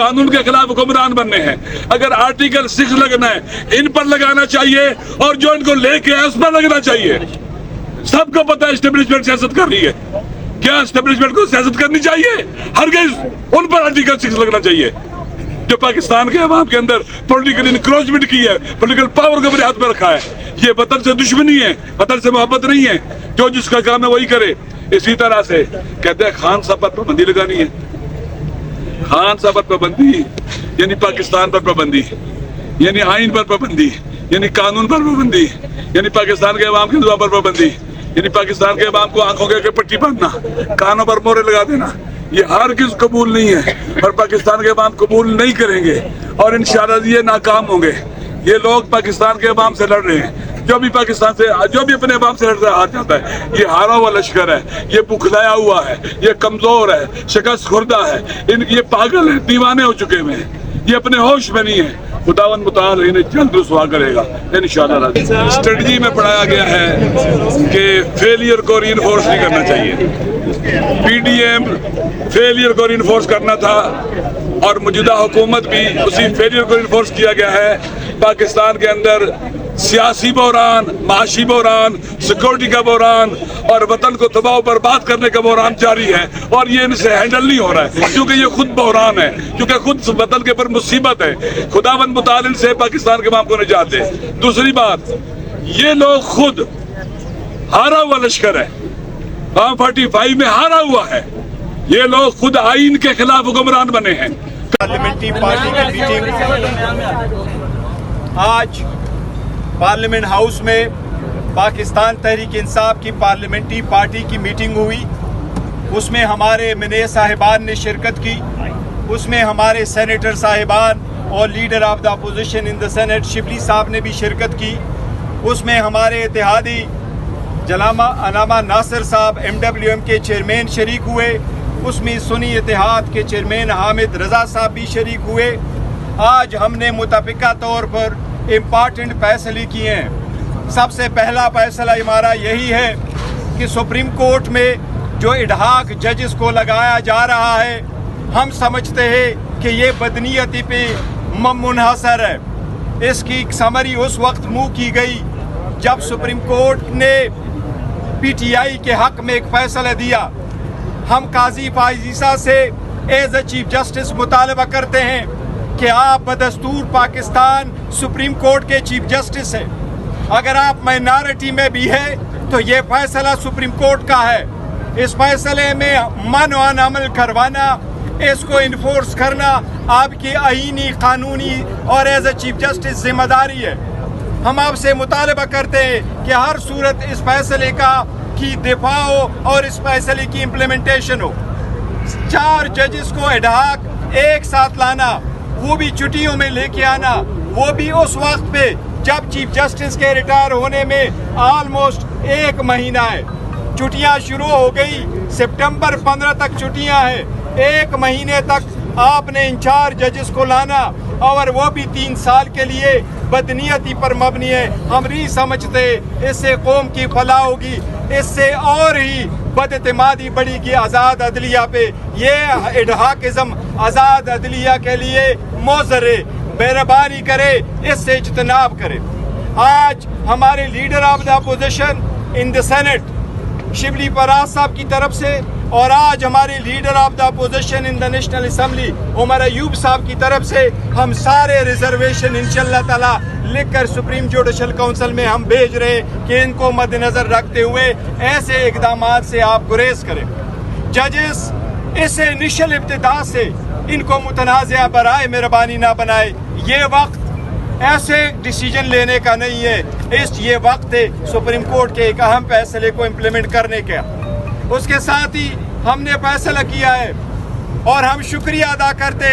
قانون کے خلاف حکمران بننے ہیں. اگر آرٹیکل 6 لگنا ہے ان پر لگانا چاہیے اور جو ان کو لے کے اس پر لگنا چاہیے. سب کو پتہ ہے اسٹیبلشمنٹ سیاست کر رہی ہے. کیا اسٹیبلشمنٹ کو سیاست کرنی چاہیے؟ ہرگز. ان پر آرٹیکل 6 لگنا چاہیے. جو پاکستان کے عوام کے اندر پولیٹیکل انکروچمنٹ کی ہے، پولیٹیکل پاور کو اپنے ہاتھ میں رکھا ہے. یہ وطن سے دشمنی ہے، وطن سے محبت نہیں ہے. جو جس کا کام ہے وہی کرے. اسی طرح سے کہتے ہیں خان صاحب پر پابندی لگانی ہے. خان صاحب پر پابندی یعنی پاکستان پر پابندی، یعنی آئین پر پابندی، یعنی قانون پر پابندی، یعنی پاکستان کے عوام کی دعا پر پابندی، یعنی پاکستان کے عوام کو آنکھوں کے پٹی باندھنا، کانوں پر مورے لگا دینا. یہ ہرگز قبول نہیں ہے اور پاکستان کے عوام قبول نہیں کریں گے اور انشاءاللہ یہ ناکام ہوں گے. یہ لوگ پاکستان کے عوام سے لڑ رہے ہیں. جو بھی پاکستان سے، جو بھی اپنے عوام سے لڑتا ہے ہار جاتا ہے. یہ ہارا ہوا لشکر ہے، یہ بکھلایا ہوا ہے، یہ کمزور ہے، شکست خوردہ ہے. یہ پاگل ہیں، دیوانے ہو چکے ہوئے ہیں. یہ اپنے ہوش میں نہیں ہے. خداوند متعال انہیں جلد رسوا کرے گا انشاءاللہ. اسٹریٹجی میں پڑھایا گیا ہے کہ فیلئر کو ری انفورس نہیں کرنا چاہیے. پی ڈی ایم فیلئر کو ری انفورس کرنا تھا اور موجودہ حکومت بھی اسی فیلئر کو ری انفورس کیا گیا ہے. پاکستان کے اندر سیاسی بحران، معاشی بحران، سیکورٹی کا بحران اور وطن کو تباہ و برباد کرنے کا بحران جاری ہے اور یہ ان سے ہینڈل نہیں ہو رہا ہے کیونکہ یہ خود بحران ہے، کیونکہ خود وطن کے پر مصیبت ہے. خداوند متعال ان سے پاکستان کے عوام کو نجات دے. دوسری بات، یہ لوگ خود ہارا ہوا لشکر ہے. 45 میں ہارا ہوا ہے. یہ لوگ خود آئین کے خلاف حکمران بنے ہیں. پارلیمنٹری پارٹی کی میٹنگ آج پارلیمنٹ ہاؤس میں پاکستان تحریک انصاف کی پارلیمنٹری پارٹی کی میٹنگ ہوئی. اس میں ہمارے ایم این اے صاحبان نے شرکت کی. اس میں ہمارے سینیٹر صاحبان اور leader of the opposition in the senate Shibli صاحب نے بھی شرکت کی. اس میں ہمارے اتحادی علامہ ناصر صاحب MWM کے چیئرمین شریک ہوئے. اس میں سنی اتحاد کے چیئرمین حامد رضا صاحب بھی شریک ہوئے. آج ہم نے متفقہ طور پر امپارٹنٹ فیصلے کیے ہیں. سب سے پہلا فیصلہ ہمارا یہی ہے کہ سپریم کورٹ میں جو اڈہاک ججز کو لگایا جا رہا ہے، ہم سمجھتے ہیں کہ یہ بدنیتی پہ منحصر ہے. اس کی سمری اس وقت منہ کی گئی جب سپریم کورٹ نے PTI کے حق میں ایک فیصلہ دیا. ہم قاضی فائزیسا سے ایز اے چیف جسٹس مطالبہ کرتے ہیں کہ آپ بدستور پاکستان سپریم کورٹ کے چیف جسٹس ہیں. اگر آپ مائنارٹی میں بھی ہے تو یہ فیصلہ سپریم کورٹ کا ہے. اس فیصلے میں منع عمل کروانا، اس کو انفورس کرنا آپ کی آئینی، قانونی اور ایز اے چیف جسٹس ذمہ داری ہے. ہم آپ سے مطالبہ کرتے ہیں کہ ہر صورت اس فیصلے کی دفاع ہو اور اس فیصلے کی امپلیمنٹیشن ہو. 4 ججز کو اڈہاک ایک ساتھ لانا، وہ بھی چھٹیوں میں لے کے آنا، وہ بھی اس وقت پہ جب چیف جسٹس کے ریٹائر ہونے میں آلموسٹ 1 مہینہ ہے. چھٹیاں شروع ہو گئی، سپٹمبر 15 تک چھٹیاں ہیں. 1 مہینے تک آپ نے ان 4 ججز کو لانا اور وہ بھی 3 سال کے لیے بدنیتی پر مبنی ہے. ہم نہیں سمجھتے اس سے قوم کی فلاح ہوگی. اس سے اور ہی بد اعتمادی بڑھی گی آزاد عدلیہ پہ. یہ اڈہاکزم آزاد عدلیہ کے لیے موزر ہے. مہربانی کرے اس سے اجتناب کرے. آج ہمارے leader of the opposition in the senate Shibli Faraz صاحب کی طرف سے اور آج ہمارے leader of the opposition in the national assembly Omar Ayub صاحب کی طرف سے ہم سارے ریزرویشن انشاءاللہ تعالی لکھ کر سپریم جوڈیشل کونسل میں ہم بھیج رہے کہ ان کو مد نظر رکھتے ہوئے ایسے اقدامات سے آپ گریز کریں. ججز اس انیشل ابتدا سے ان کو متنازعہ برائے مہربانی نہ بنائے. یہ وقت ایسے ڈیسیجن لینے کا نہیں ہے. یہ وقت ہے سپریم کورٹ کے ایک اہم فیصلے کو امپلیمنٹ کرنے کا. اس کے ساتھ ہی ہم نے فیصلہ کیا ہے اور ہم شکریہ ادا کرتے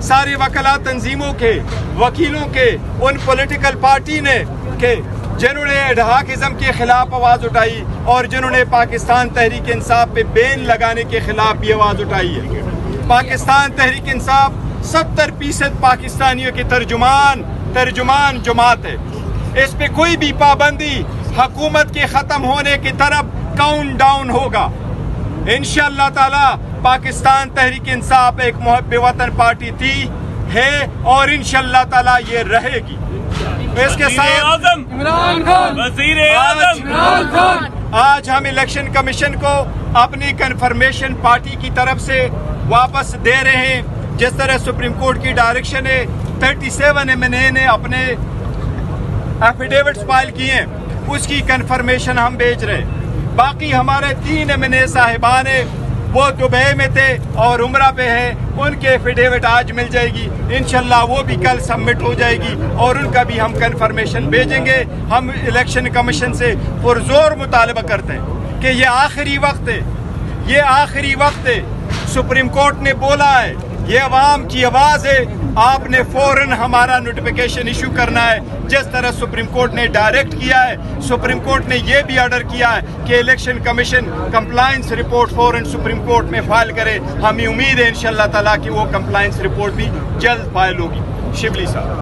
ساری وکلا تنظیموں کے، وکیلوں کے، ان پولیٹیکل پارٹی نے کہ جنہوں نے اڈہاکزم کے خلاف آواز اٹھائی اور جنہوں نے پاکستان تحریک انصاف پہ بین لگانے کے خلاف بھی آواز اٹھائی ہے. پاکستان تحریک انصاف 70% پاکستانیوں کی ترجمان جماعت ہے. اس پہ کوئی بھی پابندی حکومت کے ختم ہونے کی طرف کاؤنٹ ڈاؤن ہوگا. انشاءاللہ تعالی پاکستان تحریک انصاف ایک محب وطن پارٹی تھی ہے اور انشاءاللہ تعالیٰ یہ رہے گی. اس کے ساتھ آج ہم الیکشن کمیشن کو اپنی کنفرمیشن پارٹی کی طرف سے واپس دے رہے ہیں. جس طرح سپریم کورٹ کی ڈائریکشن ہے 37 MNA نے اپنے ایفیڈیوٹس فائل کیے ہیں, اس کی کنفرمیشن ہم بھیج رہے ہیں. باقی ہمارے 3 MNA صاحبان ہیں, وہ دبئی میں تھے اور عمرہ پہ ہیں, ان کے ایفیڈیوٹ آج مل جائے گی انشاءاللہ, وہ بھی کل سبمٹ ہو جائے گی اور ان کا بھی ہم کنفرمیشن بھیجیں گے. ہم الیکشن کمیشن سے پرزور مطالبہ کرتے ہیں کہ یہ آخری وقت ہے, یہ آخری وقت ہے. سپریم کورٹ نے بولا ہے یہ عوام کی آواز ہے, آپ نے فوراً ہمارا نوٹیفیکیشن ایشو کرنا ہے جس طرح سپریم کورٹ نے ڈائریکٹ کیا ہے. سپریم کورٹ نے یہ بھی آرڈر کیا ہے کہ الیکشن کمیشن کمپلائنس رپورٹ فوراً سپریم کورٹ میں فائل کرے. ہمیں امید ہے انشاءاللہ تعالیٰ کہ وہ کمپلائنس رپورٹ بھی جلد فائل ہوگی. شبلی صاحب.